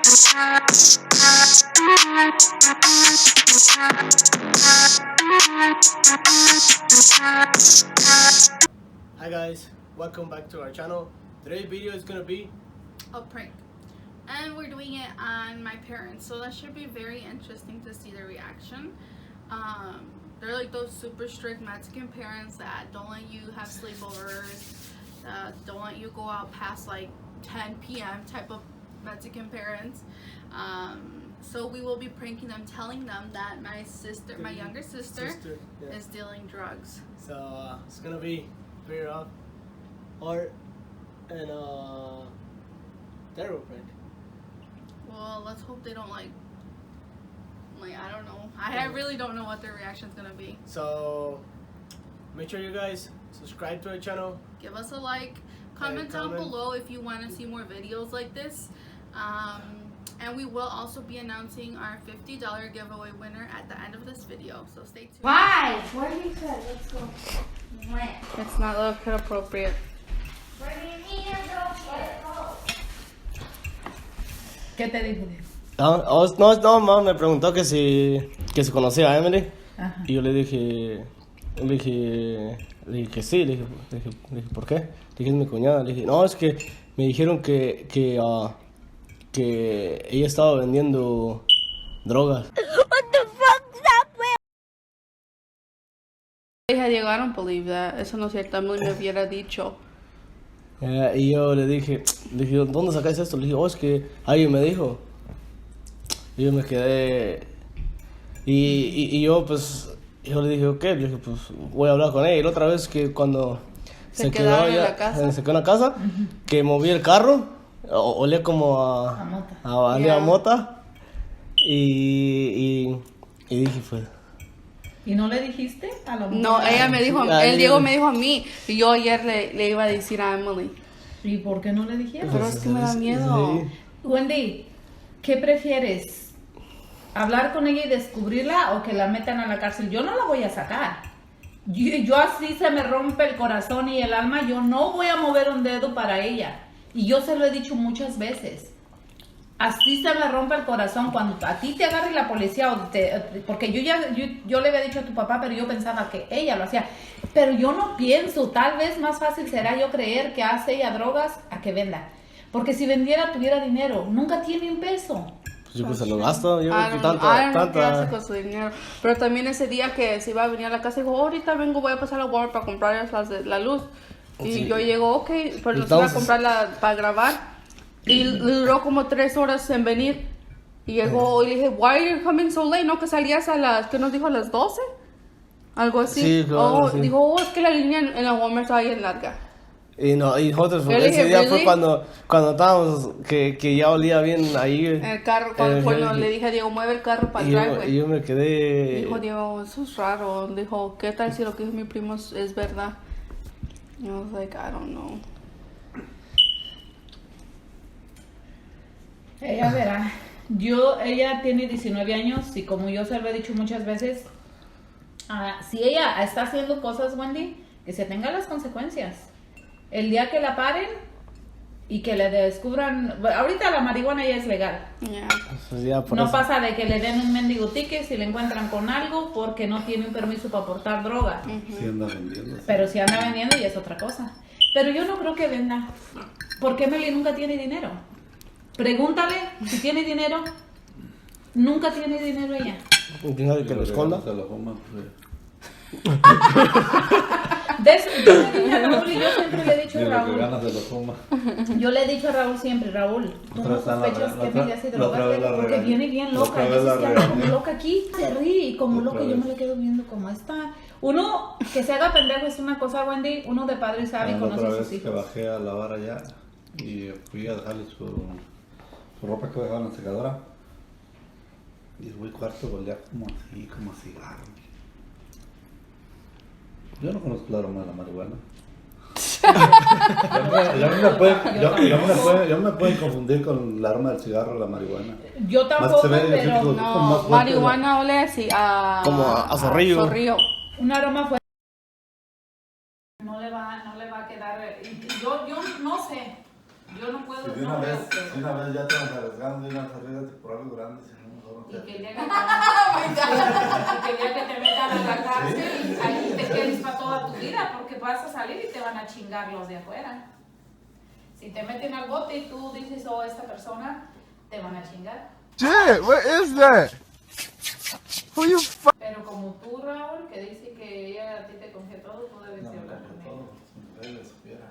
Hi guys, welcome back to our channel. Today's video is gonna be a prank, and we're doing it on my parents, so that should be very interesting to see their reaction. They're like those super strict Mexican parents that don't let you have sleepovers, that don't let you go out past like 10 p.m. type of Mexican parents. So we will be pranking them, telling them that my younger sister is dealing drugs. So it's gonna be very rough, hard, and terrible prank. Well, let's hope they don't like I don't know. I really don't know what their reaction is gonna be. So make sure you guys subscribe to our channel. Give us a like. Comment down below if you want to see more videos like this. And we will also be announcing our $50 giveaway winner at the end of this video. So stay tuned. Why? Where are you going? Let's go. When? It's not kid appropriate. Where do you need to go? ¿Qué te dijo? No, me preguntó que si conocía a Emily. Ajá. Y yo le dije que sí, le dije, ¿por qué? Le dije, es mi cuñada. Le dije, no, es que me dijeron que ella estaba vendiendo drogas. What the fuck is that? Dije, Diego, I don't believe that. Eso no es cierto. Emily me hubiera dicho. Y yo le dije, ¿dónde sacáis esto? Le dije, es que alguien me dijo. Y yo me quedé. Y yo, pues, yo le dije, ok, le dije, pues, voy a hablar con ella. Y la otra vez que cuando Se quedó en la casa, que moví el carro, olía como a mota. a mota. Y dije, pues. ¿Y no le dijiste a la mujer? no, ella me dijo, Diego me dijo a mí. Y yo ayer le iba a decir a Emily. ¿Y por qué no le dijeron? Pero es que me da miedo. Sí. Wendy, ¿qué prefieres? ¿Hablar con ella y descubrirla o que la metan a la cárcel? Yo no la voy a sacar. Yo así se me rompe el corazón y el alma. Yo no voy a mover un dedo para ella. Y yo se lo he dicho muchas veces. Así se me rompe el corazón cuando a ti te agarre la policía porque yo le había dicho a tu papá, pero yo pensaba que ella lo hacía. Pero yo no pienso, tal vez más fácil será yo creer que hace ella drogas a que venda. Porque si vendiera tuviera dinero, nunca tiene un peso. Pues yo pues se lo gasto, yo I don't know qué hace con su dinero. Pero también ese día que se iba a venir a la casa, dijo, ahorita vengo, voy a pasar a Walmart para comprar la luz. Y Sí. yo llego, ok, pero nos iba a Entonces- comprarla para grabar. Y duró como 3 horas en venir. Y llegó y le dije, why are you coming so late? ¿No que salías ¿qué nos dijo? ¿A las 12? Algo así. Sí, claro, sí. Dijo, es que la línea en la Walmart estaba bien larga. Y nosotros, Yo le ese dije, día fue "Really?" cuando estábamos, que ya olía bien ahí. El carro, cuando le dije a Diego, mueve el carro para el y driveway. yo me quedé. Dijo Diego, eso es raro. Dijo, ¿qué tal si lo que dijo mi primo es verdad? Y I was like, I don't know. Ella verá. Ella tiene 19 años y como yo se lo he dicho muchas veces, si ella está haciendo cosas, Wendy, que se tengan las consecuencias. El día que la paren y que le descubran, ahorita la marihuana ya es legal. Yeah. Pues ya, por No eso. pasa de que le den un mendigo ticket si le encuentran con algo porque no tiene un permiso para portar droga. Sí anda vendiendo. Pero si anda vendiendo ya es otra cosa. Pero yo no creo que venda. Porque Emily nunca tiene dinero. Pregúntale si tiene dinero. Nunca tiene dinero ella. ¿Tiene alguien que lo esconda? Se lo fuman, pues. Yo le dije a Raúl y yo siempre le he dicho Ni a lo que Raúl. gana se lo fuma. Yo le he dicho a Raúl siempre, Raúl, tú Otra no vez la sospechas que Emily hace la otra vez drogas la porque regañé. viene bien La loca. otra Y vez la dices que anda como regañé. loca aquí, se ríe y como Otra loca yo me vez. le quedo viendo como está. Uno que se haga pendejo es una cosa, Wendy. Uno de padre sabe y La conoce otra a vez sus que hijos. bajé a lavar allá y fui a dejarle su ropa que dejaba en la secadora. Y el güey cuarto olía como así, como a cigarro. Yo no conozco el aroma de la marihuana. Ya me pueden confundir con el aroma del cigarro o la marihuana. Yo tampoco, se ve, yo pero siento- No, Como más fuerte, marihuana ole así Como a zorrillo. un aroma fuerte. No le va a quedar. Yo no sé. Yo no puedo. Si Si una vez ya te vas arriesgando y una vez arriesgate por algo grande, si no, mejor no Y te... que el día que te metan a la cárcel, ahí te quedes para toda tu vida, porque vas a salir y te van a chingar los de afuera. Si te meten al bote y tú dices, oh, esta persona, te van a chingar. Shit, what is that? Who you Pero como tú, Raúl, que dice que ella a ti te confía todo, tú debes No, de me hablar con cambió ella. todo, si mi rey le supiera.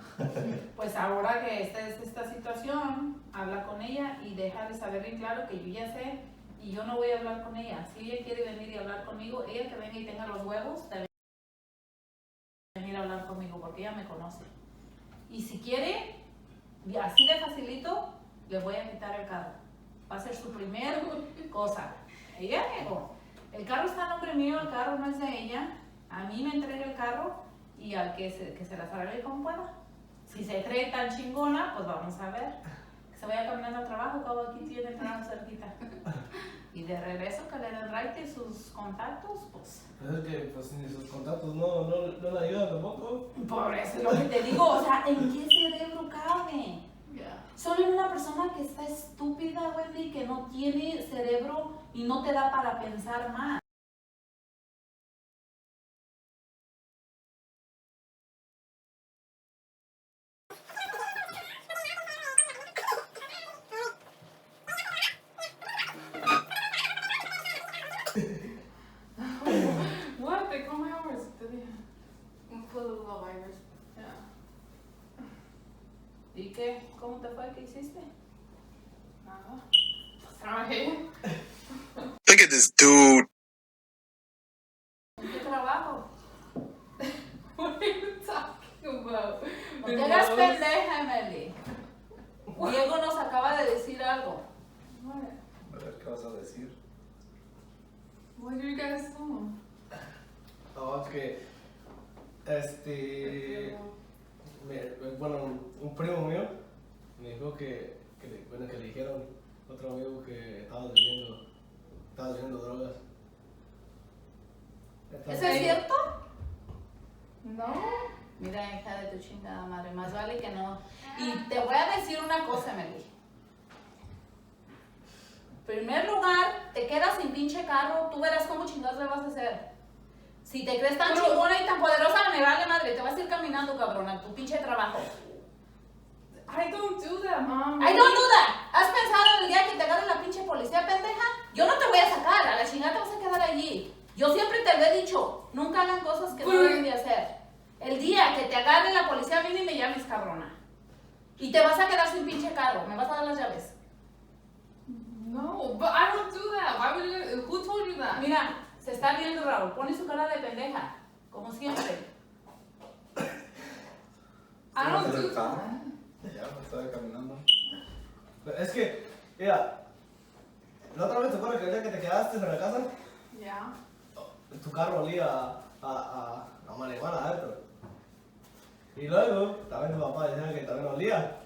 Pues ahora que esta es esta situación, habla con ella y deja de saber bien claro que yo ya sé y yo no voy a hablar con ella. Si ella quiere venir y hablar conmigo, ella que venga y tenga los huevos de venir a hablar conmigo porque ella me conoce. Y si quiere, y así de facilito, le voy a quitar el carro. Va a ser su primer cosa. Ella dijo, el carro está a nombre mío, el carro no es de ella. A mí me entrega el carro y al que se las arregle como pueda. Si se cree tan chingona, pues vamos a ver. Que se vaya caminando al trabajo, como aquí tiene trabajo cerquita. Y de regreso que le den raite sus contactos, pues. Pero es que pues ni sus contactos no le ayudan tampoco. Por eso es lo que te digo, o sea, ¿en qué cerebro cabe? Yeah. Solo en una persona que está estúpida, Wendy, que no tiene cerebro y no te da para pensar más. What? Te come hours, te dije. Un poco de virus. Ya. ¿Y qué? ¿Cómo te fue? ¿Qué hiciste? Nada. Pues trabajé. Look at this dude. ¿En qué trabajo? What are you talking about? No te hagas pendeja, Emily. Diego nos acaba de decir algo. A ver qué vas a decir. What do you guys do? No, es que bueno, un primo mío me dijo que le dijeron otro amigo que estaba vendiendo drogas. ¿Eso es cierto? No. Mira, hija de tu chingada madre, más vale que no. Y te voy a decir una cosa, Emily. En primer lugar, te quedas sin pinche carro, tú verás cómo chingados le vas a hacer. Si te crees tan chingona y tan poderosa, me vale madre, te vas a ir caminando, cabrona, tu pinche trabajo. I don't do that, Mom. ¡Ay, no duda! ¿Has pensado el día que te agarre la pinche policía, pendeja? Yo no te voy a sacar, a la chingada te vas a quedar allí. Yo siempre te lo he dicho, nunca hagan cosas que no deben de hacer. El día que te agarre la policía, ven y me llames, cabrona. Y te vas a quedar sin pinche carro, me vas a dar las llaves. No, but I don't do that. Why would you? Who told you that? Mira, se está viendo Raúl, pone su cara de pendeja, como siempre. I don't do Ya, that. me estaba caminando. Es que, mira, la otra vez te acuerdas que el día que te quedaste en la casa, Yeah. tu carro olía a marihuana adentro. Y luego, también tu papá decía que también olía.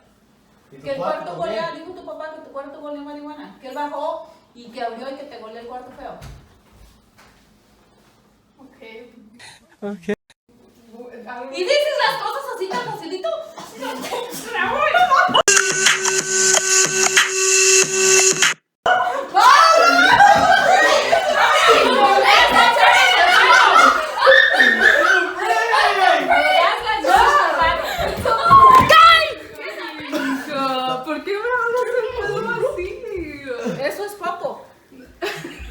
Y tu Que el cuarto también. golea, dijo tu papá que tu cuarto golea marihuana. Que él bajó y que abrió y que te golea el cuarto feo. Okay. Okay. I don't. ¿Y dices las cosas así tan facilito? ¿Por qué me hablas de pedo así? Eso es poco.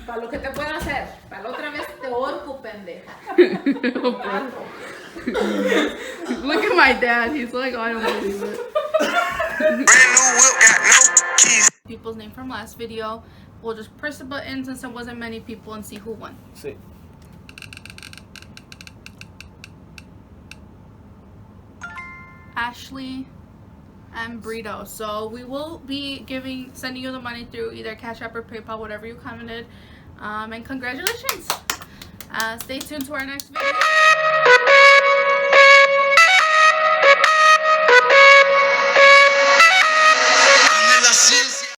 Para lo que te puedo hacer. Para la otra vez te ahorco, pendeja. Look at my dad. He's like, oh, I don't believe it. Brand new whip, got no keys. People's name from last video. We'll just press the button since there wasn't many people and see who won. Sí. Ashley and Brito. So we will be sending you the money through either Cash App or PayPal, whatever you commented. And congratulations. Stay tuned to our next video.